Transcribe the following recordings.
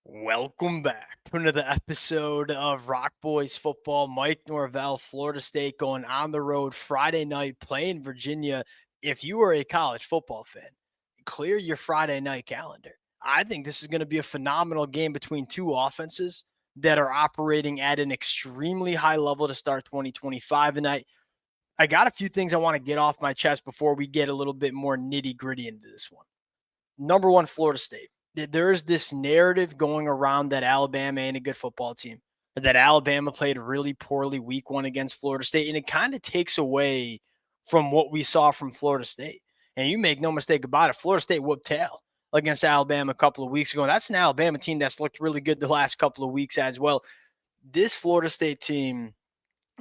Welcome back to another episode of Rock Boys Football. Mike Norvell, Florida State, going on the road Friday night playing Virginia. If you are a college football fan, clear your Friday night calendar. I think this is going to be a phenomenal game between two offenses that are operating at an extremely high level to start 2025. And I got a few things I want to get off my chest before we get a little bit more nitty gritty into this one. Number one, Florida State. There's this narrative going around that Alabama ain't a good football team, that Alabama played really poorly week one against Florida State, and it kind of takes away from what we saw from Florida State. And you make no mistake about it, Florida State whooped tail against Alabama a couple of weeks ago. That's an Alabama team that's looked really good the last couple of weeks as well. This Florida State team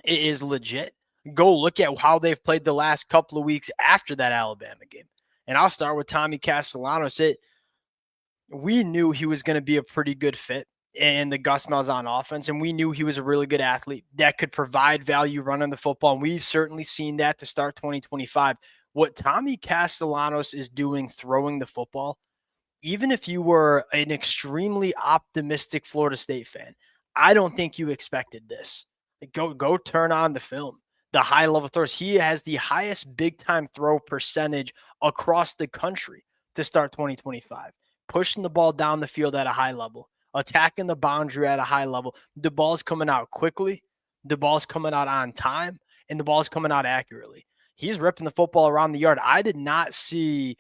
is legit. Go look at how they've played the last couple of weeks after that Alabama game. And I'll start with Tommy Castellanos. We knew he was going to be a pretty good fit in the Gus Malzahn offense, and we knew he was a really good athlete that could provide value running the football, and we've certainly seen that to start 2025. What Tommy Castellanos is doing throwing the football, even if you were an extremely optimistic Florida State fan, I don't think you expected this. Go turn on the film. The high level throws. He has the highest big time throw percentage across the country to start 2025. Pushing the ball down the field at a high level, attacking the boundary at a high level. The ball's coming out quickly, the ball's coming out on time, and the ball's coming out accurately. He's ripping the football around the yard. I did not see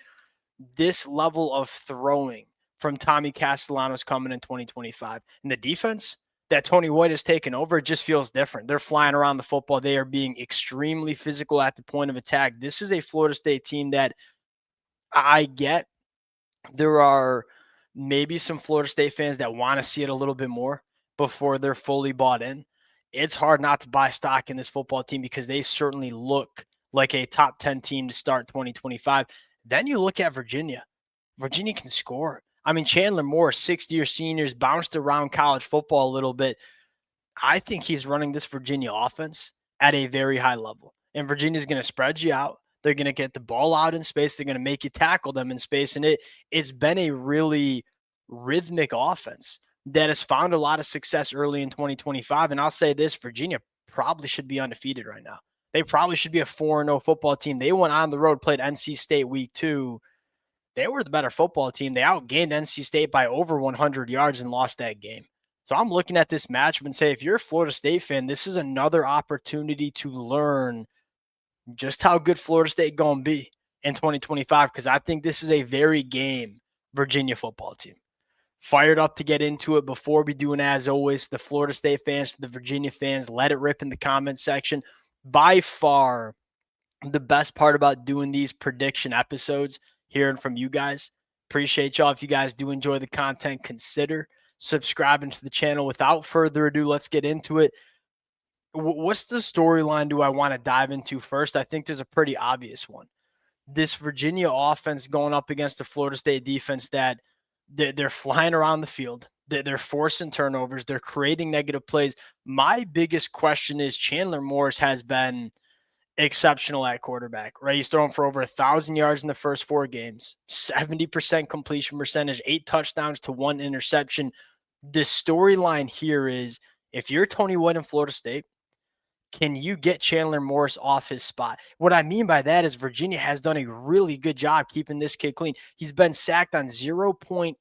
this level of throwing from Tommy Castellanos coming in 2025. And the defense that Tony White has taken over, it just feels different. They're flying around the football. They are being extremely physical at the point of attack. This is a Florida State team that I get. There are maybe some Florida State fans that want to see it a little bit more before they're fully bought in. It's hard not to buy stock in this football team because they certainly look like a top 10 team to start 2025. Then you look at Virginia. Virginia can score. I mean, Chandler Moore, 6th-year seniors, bounced around college football a little bit. I think he's running this Virginia offense at a very high level. And Virginia's going to spread you out. They're going to get the ball out in space. They're going to make you tackle them in space. And it's been a really rhythmic offense that has found a lot of success early in 2025. And I'll say this, Virginia probably should be undefeated right now. They probably should be a 4-0 football team. They went on the road, played NC State week 2. They were the better football team. They outgained NC State by over 100 yards and lost that game. So I'm looking at this matchup and say, if you're a Florida State fan, this is another opportunity to learn just how good Florida State going to be in 2025, because I think this is a very game Virginia football team. Fired up to get into it. Before we do, and as always, the Florida State fans, the Virginia fans, let it rip in the comment section. By far, the best part about doing these prediction episodes, hearing from you guys. Appreciate y'all. If you guys do enjoy the content, consider subscribing to the channel. Without further ado, let's get into it. What's the storyline do I want to dive into first? I think there's a pretty obvious one. This Virginia offense going up against the Florida State defense that they're flying around the field. They're forcing turnovers. They're creating negative plays. My biggest question is Chandler Morris has been exceptional at quarterback, right? He's thrown for over 1,000 yards in the first 4 games, 70% completion percentage, 8 touchdowns to 1 interception. The storyline here is, if you're Tony White in Florida State, can you get Chandler Morris off his spot? What I mean by that is Virginia has done a really good job keeping this kid clean. He's been sacked on 0.8%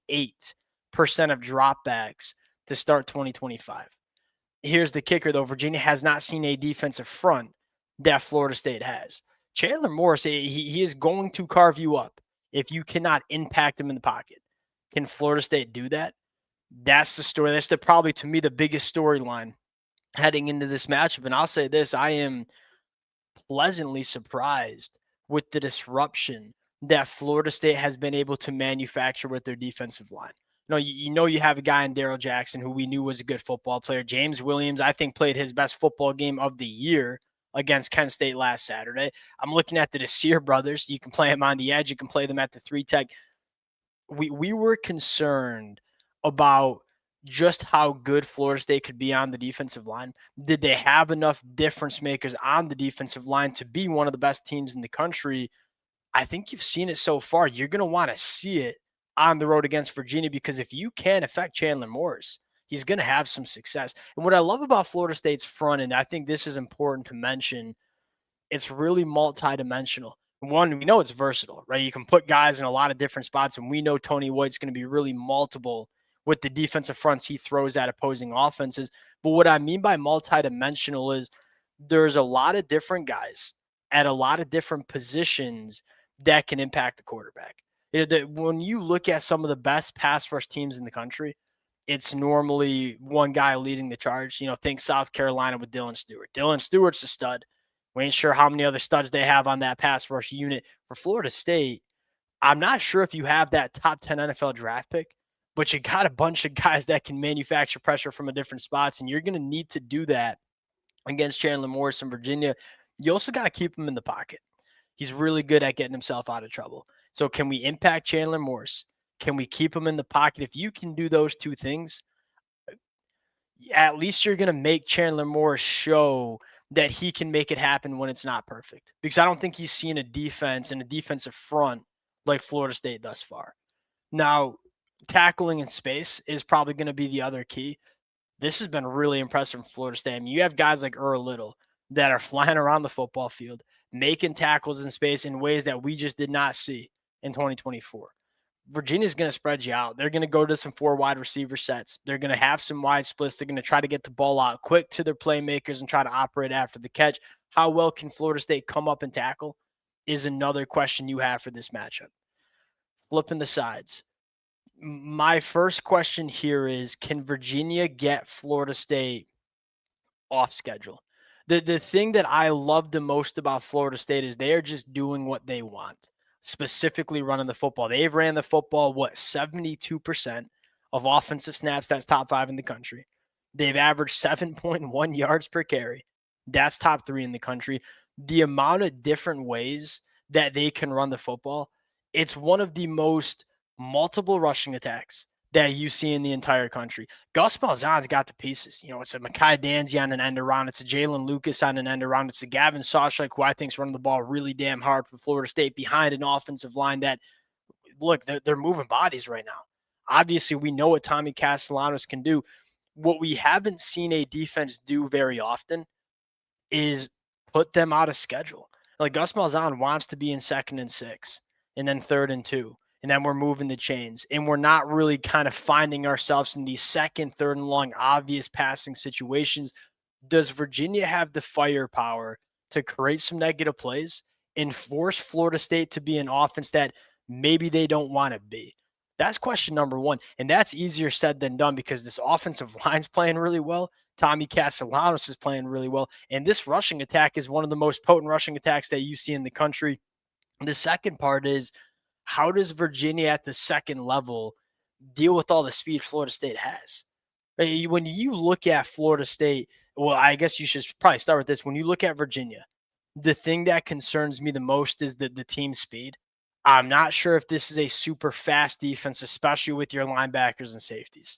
of dropbacks to start 2025. Here's the kicker, though. Virginia has not seen a defensive front that Florida State has. Chandler Morris, he is going to carve you up if you cannot impact him in the pocket. Can Florida State do that? That's the story. That's probably, to me, the biggest storyline heading into this matchup. And I'll say this, I am pleasantly surprised with the disruption that Florida State has been able to manufacture with their defensive line. You have a guy in Darrell Jackson who we knew was a good football player. James Williams, I think, played his best football game of the year against Kent State last Saturday. I'm looking at the Desir brothers. You can play them on the edge. You can play them at the 3-tech. We were concerned about just how good Florida State could be on the defensive line. Did they have enough difference makers on the defensive line to be one of the best teams in the country? I think you've seen it so far. You're going to want to see it on the road against Virginia, because if you can affect Chandler Morris, he's going to have some success. And what I love about Florida State's front, and I think this is important to mention, it's really multidimensional. One, we know it's versatile, right? You can put guys in a lot of different spots, and we know Tony White's going to be really multiple with the defensive fronts he throws at opposing offenses. But what I mean by multidimensional is there's a lot of different guys at a lot of different positions that can impact the quarterback. When you look at some of the best pass rush teams in the country, it's normally one guy leading the charge. Think South Carolina with Dylan Stewart. Dylan Stewart's a stud. We ain't sure how many other studs they have on that pass rush unit. For Florida State, I'm not sure if you have that top 10 NFL draft pick, but you got a bunch of guys that can manufacture pressure from a different spots, and you're going to need to do that against Chandler Morris in Virginia. You also got to keep him in the pocket. He's really good at getting himself out of trouble. So can we impact Chandler Morris? Can we keep him in the pocket? If you can do those two things, at least you're going to make Chandler Morris show that he can make it happen when it's not perfect. Because I don't think he's seen a defense and a defensive front like Florida State thus far. Now, tackling in space is probably going to be the other key. This has been really impressive from Florida State. I mean, you have guys like Earl Little that are flying around the football field, making tackles in space in ways that we just did not see in 2024. Virginia's going to spread you out. They're going to go to some 4 wide receiver sets. They're going to have some wide splits. They're going to try to get the ball out quick to their playmakers and try to operate after the catch. How well can Florida State come up and tackle is another question you have for this matchup. Flipping the sides. My first question here is, can Virginia get Florida State off schedule? The thing that I love the most about Florida State is they are just doing what they want, specifically running the football. They've ran the football, 72% of offensive snaps. That's top 5 in the country. They've averaged 7.1 yards per carry. That's top 3 in the country. The amount of different ways that they can run the football, it's one of the most multiple rushing attacks that you see in the entire country. Gus Malzahn's got the pieces. It's a Mekhi Danzy on an end around. It's a Jalen Lucas on an end around. It's a Gavin Sawchuk, who I think is running the ball really damn hard for Florida State behind an offensive line that, look, they're moving bodies right now. Obviously, we know what Tommy Castellanos can do. What we haven't seen a defense do very often is put them out of schedule. Like, Gus Malzahn wants to be in 2nd and 6 and then 3rd and 2. And then we're moving the chains, and we're not really kind of finding ourselves in these 2nd, 3rd and long, obvious passing situations. Does Virginia have the firepower to create some negative plays and force Florida State to be an offense that maybe they don't want to be? That's question number one. And that's easier said than done, because this offensive line's playing really well. Tommy Castellanos is playing really well. And this rushing attack is one of the most potent rushing attacks that you see in the country. The second part is, how does Virginia at the second level deal with all the speed Florida State has? When you look at Florida State, well, I guess you should probably start with this. When you look at Virginia, the thing that concerns me the most is the team speed. I'm not sure if this is a super fast defense, especially with your linebackers and safeties.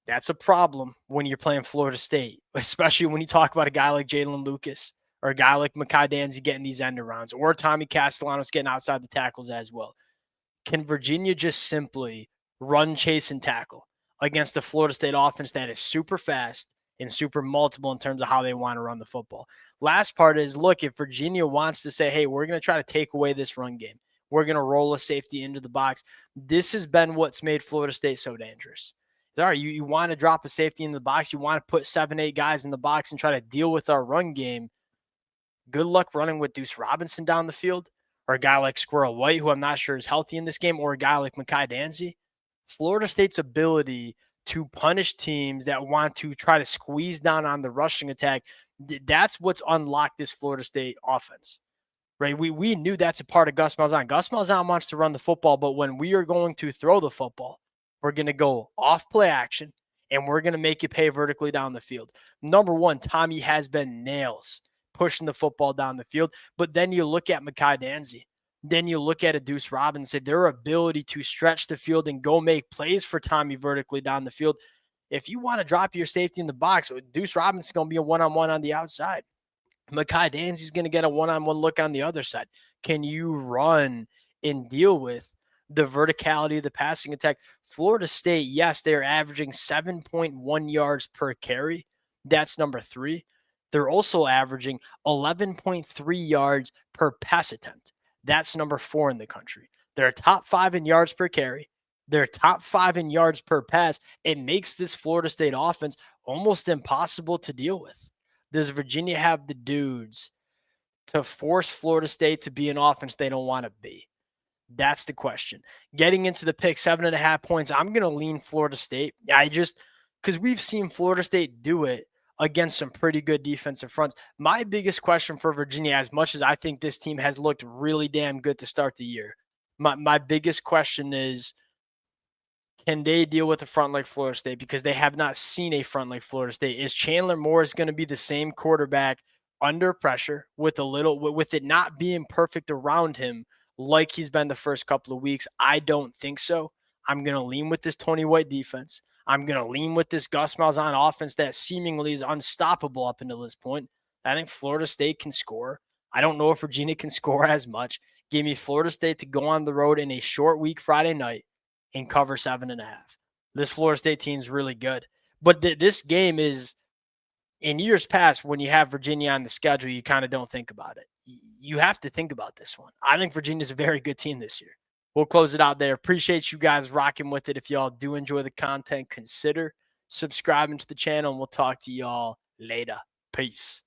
That's a problem when you're playing Florida State, especially when you talk about a guy like Jalen Lucas or a guy like Mekhi Danzy getting these end arounds, or Tommy Castellanos getting outside the tackles as well. Can Virginia just simply run, chase, and tackle against a Florida State offense that is super fast and super multiple in terms of how they want to run the football? Last part is, look, if Virginia wants to say, hey, we're going to try to take away this run game, we're going to roll a safety into the box, this has been what's made Florida State so dangerous. All right, you want to drop a safety in the box, you want to put 7, 8 guys in the box and try to deal with our run game. Good luck running with Deuce Robinson down the field, or a guy like Squirrel White, who I'm not sure is healthy in this game, or a guy like Mekhi Danzy. Florida State's ability to punish teams that want to try to squeeze down on the rushing attack, that's what's unlocked this Florida State offense, right? We knew that's a part of Gus Malzahn. Gus Malzahn wants to run the football, but when we are going to throw the football, we're going to go off play action, and we're going to make you pay vertically down the field. Number one, Tommy has been nails pushing the football down the field. But then you look at Mekhi Danzy. Then you look at a Deuce Robinson, their ability to stretch the field and go make plays for Tommy vertically down the field. If you want to drop your safety in the box, Deuce Robinson's going to be a one-on-one on the outside. Mekhi Danzy's going to get a one-on-one look on the other side. Can you run and deal with the verticality of the passing attack. Florida State, yes, they're averaging 7.1 yards per carry. That's number 3. They're also averaging 11.3 yards per pass attempt. That's number 4 in the country. They're top 5 in yards per carry. They're top 5 in yards per pass. It makes this Florida State offense almost impossible to deal with. Does Virginia have the dudes to force Florida State to be an offense they don't want to be? That's the question. Getting into the pick, 7.5 points. I'm going to lean Florida State. Because we've seen Florida State do it against some pretty good defensive fronts. My biggest question for Virginia, as much as I think this team has looked really damn good to start the year, my biggest question is, can they deal with a front like Florida State? Because they have not seen a front like Florida State. Is Chandler Morris going to be the same quarterback under pressure with it not being perfect around him like he's been the first couple of weeks? I don't think so. I'm going to lean with this Tony White defense. I'm going to lean with this Gus Malzahn offense that seemingly is unstoppable up until this point. I think Florida State can score. I don't know if Virginia can score as much. Give me Florida State to go on the road in a short week Friday night and cover 7.5. This Florida State team is really good. But this game is, in years past, when you have Virginia on the schedule, you kind of don't think about it. You have to think about this one. I think Virginia's a very good team this year. We'll close it out there. Appreciate you guys rocking with it. If y'all do enjoy the content, consider subscribing to the channel, and we'll talk to y'all later. Peace.